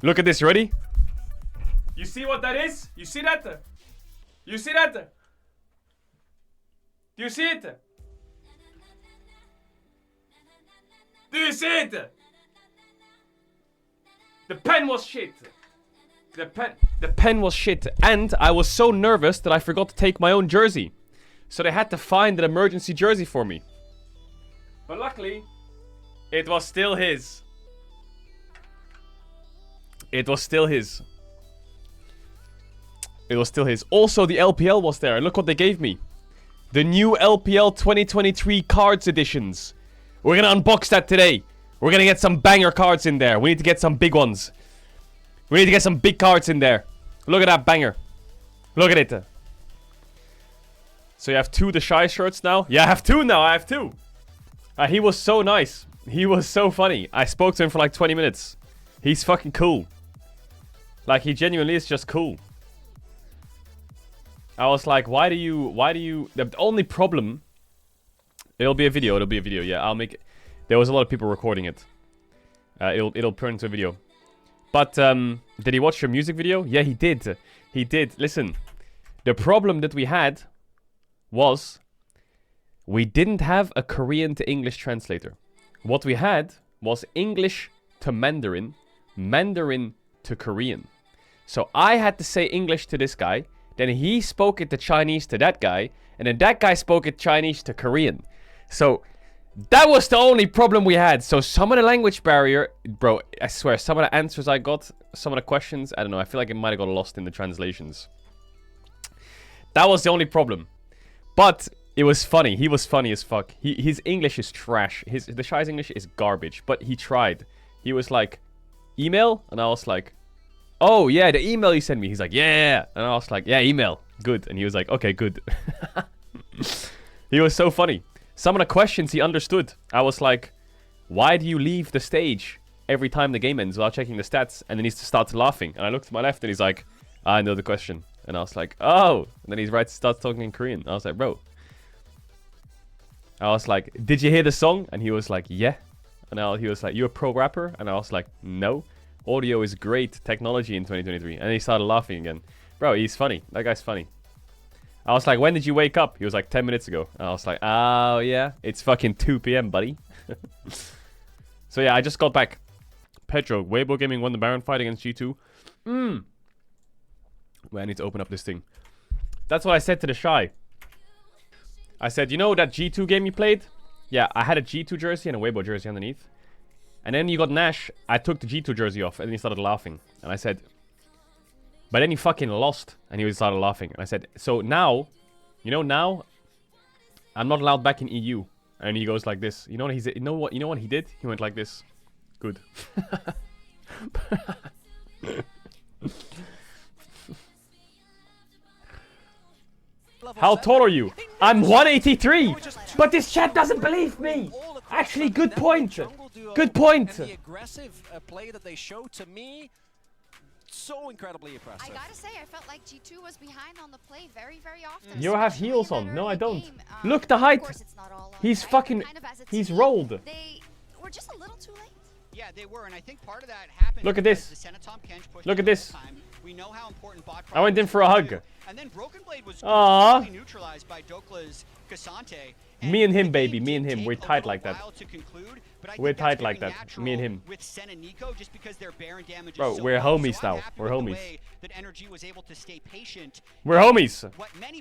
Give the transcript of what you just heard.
Look at this, ready? You see what that is? You see that? You see that? Do you see it? Do you see it? The pen was shit. The pen was shit. And I was so nervous that I forgot to take my own jersey. So they had to find an emergency jersey for me. But luckily, it was still his. It was still his. It was still his. Also, the LPL was there. Look what they gave me. The new LPL 2023 cards editions. We're gonna unbox that today. We're gonna get some banger cards in there. We need to get some big ones. We need to get some big cards in there. Look at that banger. Look at it. So you have two THESHY shirts now? Yeah, I have two now. I have two. He was so nice. He was so funny. I spoke to him for like 20 minutes. He's fucking cool. Like, he genuinely is just cool. I was like, why do you... The only problem... It'll be a video, yeah. I'll make it... There was a lot of people recording it. It'll turn into a video. But, did he watch your music video? Yeah, he did. He did. Listen, the problem that we had was we didn't have a Korean to English translator. What we had was English to Mandarin, Mandarin to Korean. So I had to say English to this guy, then he spoke it to Chinese to that guy, and then that guy spoke it Chinese to Korean. So that was the only problem we had. So some of the language barrier, bro, I swear, some of the answers I got, some of the questions, I don't know, I feel like it might have got lost in the translations. That was the only problem. But it was funny. He was funny as fuck. His English is trash. THESHY's English is garbage. But he tried. He was like, email? And I was like, oh, yeah, the email you sent me. He's like, yeah. And I was like, yeah, email. Good. And he was like, okay, good. He was so funny. Some of the questions he understood. I was like, why do you leave the stage every time the game ends without checking the stats? And then he starts laughing. And I looked to my left and he's like, I know the question. And I was like, oh. And then he starts talking in Korean. I was like, bro. I was like, did you hear the song? And he was like, yeah. And he was like, you a pro rapper? And I was like, no. Audio is great technology in 2023. And he started laughing again. Bro, he's funny. That guy's funny. I was like, when did you wake up? He was like, 10 minutes ago. And I was like, oh, yeah. It's fucking 2 p.m., buddy. So, yeah, I just got back. Pedro, Weibo Gaming won the Baron fight against G2. Wait, I need to open up this thing. That's what I said to THESHY. I said, you know that G2 game you played? Yeah, I had a G2 jersey and a Weibo jersey underneath. And then you got Nash. I took the G2 jersey off and then he started laughing. And I said, but then he fucking lost. And he started laughing. And I said, so now, you know now, I'm not allowed back in EU. And he goes like this. You know what he did? He went like this. Good. How tall are you? I'm 183. But this chat doesn't believe me. Actually, good point. Good point. The aggressive play that they showed to me, so incredibly impressive. I gotta say, I felt like G2 was behind on the play very, very often. You have heels on. No, I don't. Look, the height. He's fucking... He's rolled. They were just a little too late. Yeah, they were, and I think part of that happened. Look at this. Look at this. We know how important bot I went in for a hug. And then Broken Blade was completely neutralized by Dokla's Cassante. Me and him, baby. Me and him. We're tight like that. We're tight like that. Me and him. With Sen and Nico, just because their Baron damage Bro, is so we're low. homies So I'm now. happy We're with the homies. way that Energy was able to stay patient. We're homies. What many